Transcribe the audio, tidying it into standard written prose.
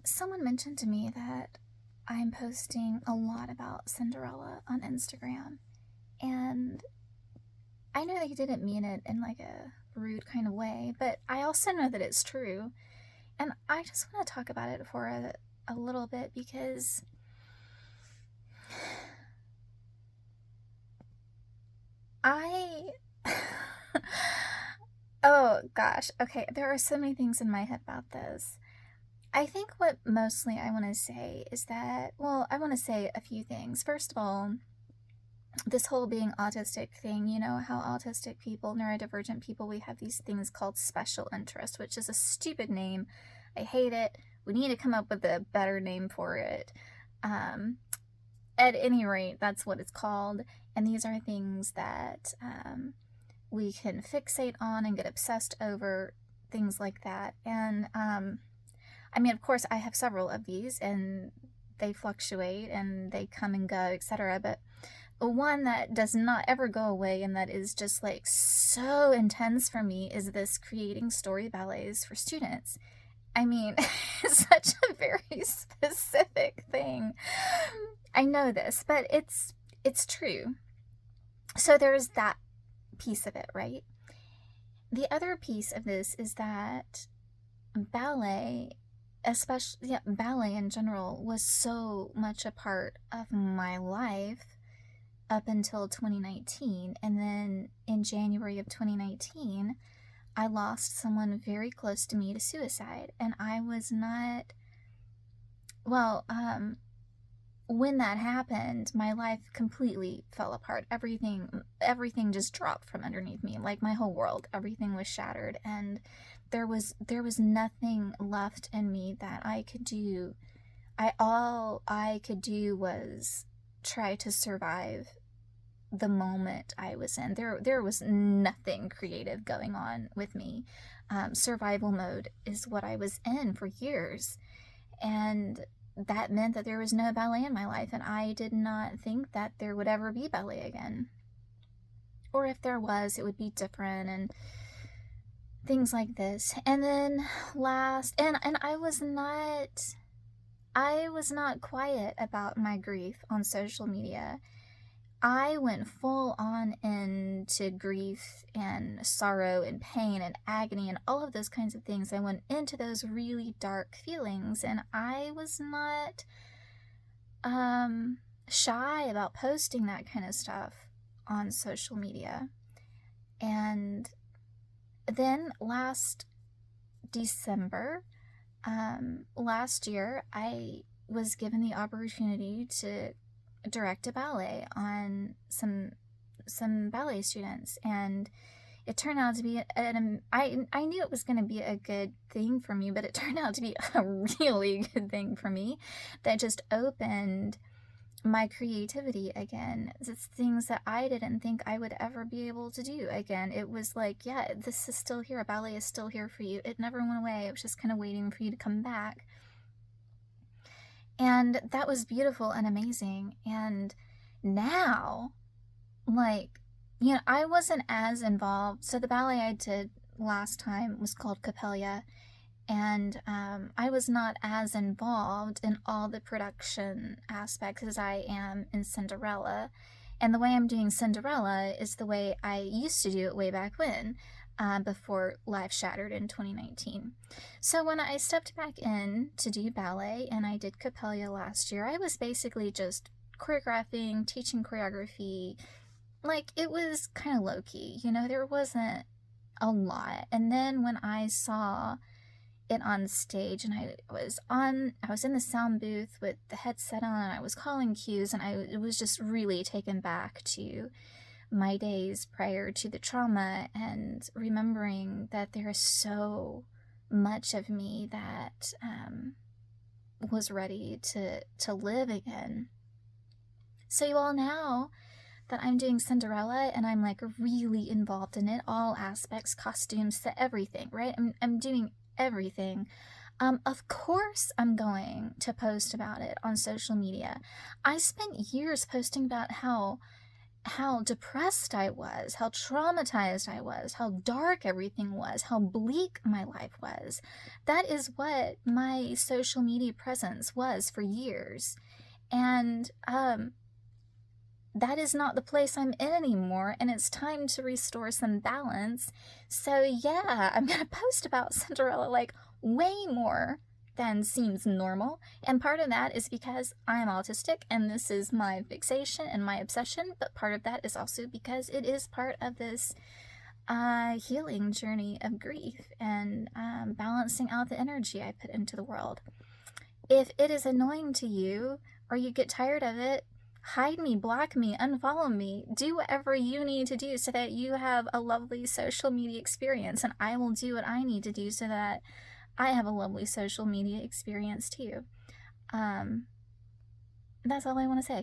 Someone mentioned to me that I'm posting a lot about Cinderella on Instagram, and I know they didn't mean it in like a rude kind of way, but I also know that it's true. And I just want to talk about it for a little bit because I. Oh gosh, okay, there are so many things in my head about this. I think what mostly I want to say is that, well, I want to say a few things. First of all, this whole being autistic thing, you know how autistic people, neurodivergent people, we have these things called special interest, which is a stupid name. I hate it. We need to come up with a better name for it. Um, at any rate, that's what it's called. And these are things that we can fixate on and get obsessed over, things like that. And I mean, of course, I have several of these, and they fluctuate and they come and go, etc. But one that does not ever go away and that is just like so intense for me is this creating story ballets for students. I mean, it's such a very specific thing. I know this, but it's true. So there's that piece of it, right? The other piece of this is that ballet, especially ballet in general, was so much a part of my life up until 2019. And then in January of 2019, I lost someone very close to me to suicide. And I was not, well, when that happened, my life completely fell apart. Everything just dropped from underneath me. Like my whole world, everything was shattered, and there was nothing left in me that I could do. All I could do was try to survive the moment I was in. There was nothing creative going on with me. Survival mode is what I was in for years, and that meant that there was no ballet in my life, and I did not think that there would ever be ballet again. Or if there was, it would be different, and things like this. And then and I was not quiet about my grief on social media. I went full on into grief and sorrow and pain and agony and all of those kinds of things. I went into those really dark feelings, and I was not shy about posting that kind of stuff on social media. And then last December, last year, I was given the opportunity to direct a ballet on some ballet students, and it turned out to be I knew it was going to be a good thing for me, but it turned out to be a really good thing for me that just opened my creativity again. It's things that I didn't think I would ever be able to do again. It was like, yeah, this is still here. Ballet is still here for you. It never went away. It was just kind of waiting for you to come back. And that was beautiful and amazing. And now, like, you know, I wasn't as involved. So the ballet I did last time was called Capella, and I was not as involved in all the production aspects as I am in Cinderella. And the way I'm doing Cinderella is the way I used to do it way back when, before life shattered in 2019. So when I stepped back in to do ballet and I did Capella last year, I was basically just choreographing, teaching choreography. Like, it was kind of low-key, you know, there wasn't a lot. And then when I saw it on stage, and I was in the sound booth with the headset on, and I was calling cues, and I was just really taken back to my days prior to the trauma, and remembering that there is so much of me that was ready to live again. So you all, now that I'm doing Cinderella and I'm like really involved in it, all aspects, costumes, to everything, right? I'm doing everything. Of course I'm going to post about it on social media. I spent years posting about how how depressed I was, how traumatized I was, how dark everything was, how bleak my life was. That is what my social media presence was for years. And that is not the place I'm in anymore, and it's time to restore some balance. So, yeah, I'm gonna post about Cinderella like way more than seems normal. And part of that is because I'm autistic and this is my fixation and my obsession, but part of that is also because it is part of this healing journey of grief and balancing out the energy I put into the world. If it is annoying to you or you get tired of it, hide me, block me, unfollow me, do whatever you need to do so that you have a lovely social media experience, and I will do what I need to do so that I have a lovely social media experience too. Um, that's all I want to say.